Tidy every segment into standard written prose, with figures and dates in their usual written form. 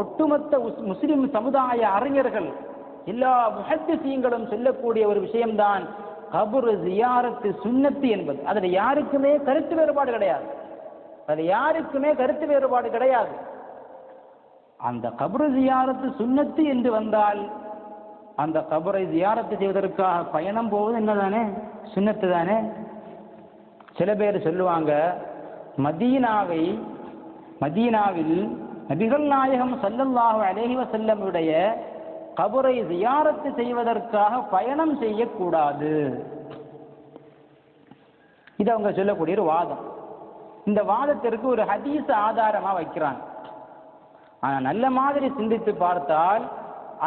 ஒட்டுமொத்த முஸ்லிம் சமுதாய அறிஞர்கள் எல்லா முஹத்திஸீங்களும் சொல்லக்கூடிய ஒரு விஷயம்தான் கபர் ஜியாரத்து சுன்னத்து என்பது. அதில் யாருக்குமே கருத்து வேறுபாடு கிடையாது. அந்த கபர் ஜியாரத்து சுன்னத்து என்று வந்தால் அந்த கபரை ஜியாரத்து செய்வதற்காக பயணம் போவது என்னதானே, சுன்னத்து தானே. சில பேர் சொல்லுவாங்க, மதீனாவில் நபிகள் நாயகம் ஸல்லல்லாஹு அலைஹி வஸல்லம் உடைய கபரை ஜியாரத்து செய்வதற்காக பயணம் செய்யக்கூடாது. இது அவங்க சொல்லக்கூடிய ஒரு வாதம். இந்த வாதத்திற்கு ஒரு ஹதீஸ் ஆதாரமா வைக்கிறாங்க. ஆனா நல்ல மாதிரி சிந்தித்து பார்த்தால்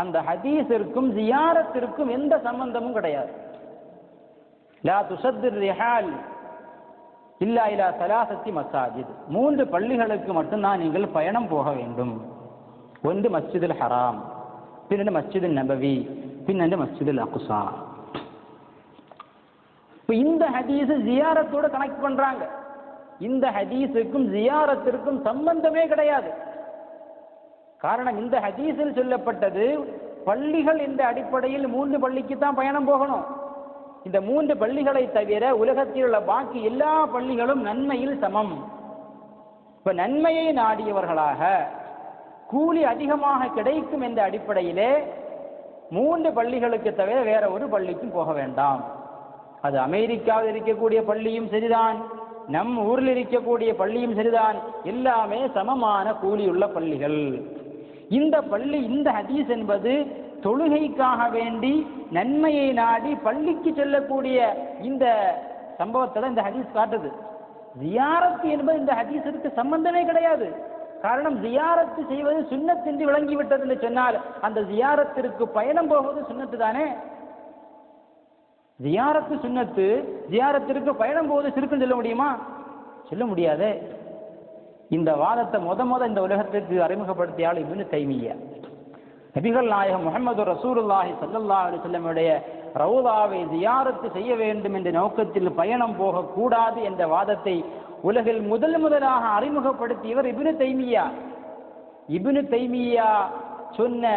அந்த ஹதீஸிற்கும் ஜியாரத்திற்கும் எந்த சம்பந்தமும் கிடையாது. லா துஷத்திர் ரிஹால் இல்லா இலா ஸலாஸத்தி மஸாஜித், 3 பள்ளிகளுக்கு மட்டும்தான் நீங்கள் பயணம் போக வேண்டும். ஒன்று மஸ்ஜிதுல் ஹராம், பின்னண்டு மஸ்ஜிதுல் நபவி, பின்னண்டு மஸ்ஜிதுல் அக்ஸா. இப்போ இந்த ஹதீஸ் ஜியாரத்தோட கனெக்ட் பண்றாங்க. இந்த ஹதீஸுக்கும் ஜியாரத்திற்கும் சம்பந்தமே கிடையாது. காரணம், இந்த ஹதீஸில் சொல்லப்பட்டது பள்ளிகள் என்ற அடிப்படையில் 3 பள்ளிக்கு தான் பயணம் போகணும். இந்த 3 பள்ளிகளை தவிர உலகத்தில் உள்ள பாக்கி எல்லா பள்ளிகளும் நன்மையில் சமம். இப்ப நன்மையை நாடியவர்களாக கூலி அதிகமாக கிடைக்கும் என்ற அடிப்படையிலே 3 பள்ளிகளுக்கு தவிர வேற ஒரு பள்ளிக்கும் போக வேண்டாம். அது அமெரிக்காவில் இருக்கக்கூடிய பள்ளியும் சரிதான், நம் ஊரில் இருக்கக்கூடிய பள்ளியும் சரிதான், எல்லாமே சமமான கூலியுள்ள பள்ளிகள். இந்த பள்ளி, இந்த ஹதீஸ் என்பது தொழுகைக்காக வேண்டி நன்மையை நாடி பள்ளிக்கு செல்லக்கூடிய இந்த சம்பவத்தை தான் இந்த ஹதீஸ் காட்டுது. ஜியாரத்து என்பது இந்த ஹதீஸிற்கு சம்பந்தமே கிடையாது. காரணம், ஜியாரத்து செய்வது சுன்னத் என்று விளங்கிவிட்டது என்று சொன்னால் அந்த ஜியாரத்திற்கு பயணம் போவது சுன்னத்து தானே. ஜியாரத்து சுன்னத்து, ஜியாரத்திற்கு பயணம் போவது சிறுக்குன்னு சொல்ல முடியுமா? சொல்ல முடியாது. இந்த வாதத்தை முத இந்த உலகத்திற்கு அறிமுகப்படுத்தியால் இப்னு தைமிய்யா. நபிகள் நாயகம் முஹம்மது ரசூலுல்லாஹி ஸல்லல்லாஹு அலைஹி வஸல்லம் உடைய ரவுதாவை ஜியாரத்து செய்ய வேண்டும் என்ற நோக்கத்தில் பயணம் போகக்கூடாது என்ற வாதத்தை உலகில் முதலாக அறிமுகப்படுத்தியவர் இப்னு தைமிய்யா. இப்னு தைமிய்யா சொன்ன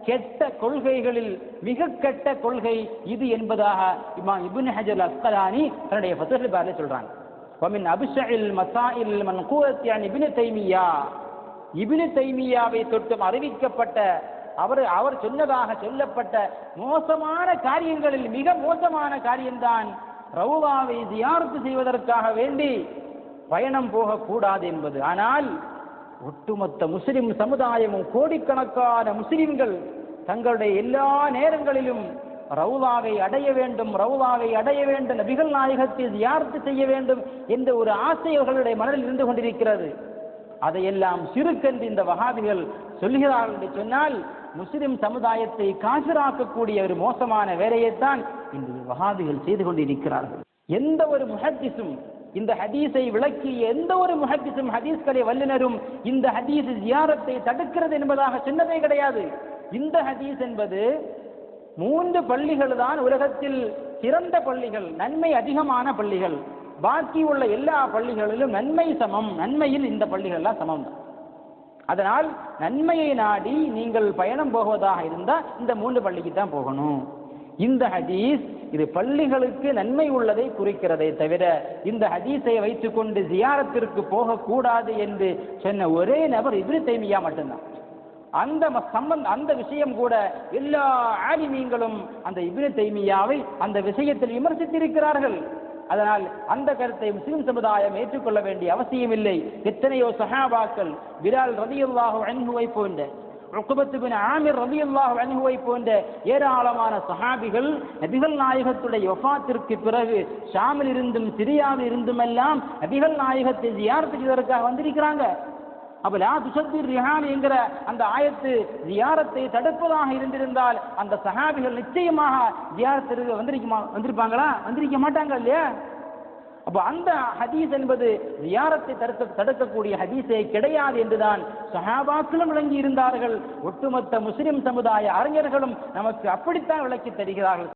கெட்ட கொள்கைகளில் மிக கெட்ட கொள்கை இது என்பதாக இமாம் இப்னு ஹஜர் அஸ்கலானி தன்னுடைய ஃபத்ஹுல் பாரியில் சொல்றாங்க. வமின் அபிஷஇல் மசாயில் மன்கூரத் அன் இப்னு தைமிய்யா, இப்னு தைமிய்யாவை தொட்டும் அறிவிக்கப்பட்ட அவர் சொன்னதாக சொல்லப்பட்ட மோசமான காரியங்களில் மிக மோசமான காரியம்தான் ரவுதாவை ஜியாரத்து செய்வதற்காக வேண்டி பயணம் போகக்கூடாது என்பது. ஆனால் ஒட்டுமொத்த முஸ்லிம் சமுதாயமும் கோடிக்கணக்கான முஸ்லிம்கள் தங்களுடைய எல்லா நேரங்களிலும் ரவுதாவை அடைய வேண்டும், நபிகள் நாயகத்தை ஜியாரத்து செய்ய வேண்டும் என்ற ஒரு ஆசை அவர்களுடைய மனதில் இருந்து கொண்டிருக்கிறது. அதையெல்லாம் சிறுக்கென்று இந்த வஹாபிகள் சொல்கிறார்கள் என்று சொன்னால் முஸ்லிம் சமுதாயத்தை காஃபிராக்கக்கூடிய ஒரு மோசமான வேலையைத்தான் இந்த வஹாபிகள் செய்து கொண்டிருக்கிறார்கள். எந்த ஒரு முஹத்திஸும், இந்த ஹதீஸை விளக்கிய எந்த ஒரு முஹத்திஸும், ஹதீஸ்களை வல்லுநரும் இந்த ஹதீஸ் ஜியாரத்தை தடுக்கிறது என்பதாக சொன்னதே கிடையாது. இந்த ஹதீஸ் என்பது 3 பள்ளிகள் தான் உலகத்தில் சிறந்த பள்ளிகள், நன்மை அதிகமான பள்ளிகள். பாக்கி உள்ள எல்லா பள்ளிகளிலும் நன்மை சமம், நன்மையில் இந்த பள்ளிகள்லாம் சமம். அதனால் நன்மையை நாடி நீங்கள் பயணம் போவதாக இருந்தால் இந்த 3 பள்ளிக்கு தான் போகணும். இந்த ஹதீஸ் இது பள்ளிகளுக்கு நன்மை உள்ளதை குறிக்கிறதை தவிர இந்த ஹதீஸை வைத்துக்கொண்டு ஜியாரத்திற்கு போகக்கூடாது என்று சொன்ன ஒரே நபர் இப்னு தைமிய்யா மட்டும்தான். அந்த விஷயம் கூட எல்லா ஆலிமீன்களும் அந்த இப்னு தைமிய்யாவை அந்த விஷயத்தில் விமர்சித்திருக்கிறார்கள். அதனால் அந்த கருத்தை முஸ்லிம் சமுதாயம் ஏற்றுக்கொள்ள வேண்டிய அவசியம் இல்லை. எத்தனையோ சஹாபாக்கள், பிலால் ரலியல்லாஹு அன்ஹுவை போன்ற, உக்பத் இப்னு ஆமிர் ரலியல்லாஹு அன்ஹுவை போன்ற ஏராளமான சஹாபிகள் நபிகள் நாயகத்துடைய வஃபாத்திற்கு பிறகு ஷாமில் இருந்தும் சிரியாவில் இருந்தும் எல்லாம் நபிகள் நாயகத்தை ஜியாரத்து செய்வதற்காக வந்திருக்கிறாங்க. அப்ப லா துஷத்திர் ரிஹால் என்கிற அந்த ஆயத்து ஜியாரத்தை தடுப்பதாக இருந்திருந்தால் அந்த சஹாபிகள் நிச்சயமாக ஜியாரத்திற்கு வந்திருப்பாங்களா? வந்திருக்க மாட்டாங்க இல்லையா? அப்ப அந்த ஹதீஸ் என்பது ஜியாரத்தை தடுக்கக்கூடிய ஹதீஸே கிடையாது என்றுதான் சஹாபாக்களும் விளங்கி இருந்தார்கள். ஒட்டுமொத்த முஸ்லிம் சமுதாய அறிஞர்களும் நமக்கு அப்படித்தான் விளக்கி தருகிறார்கள்.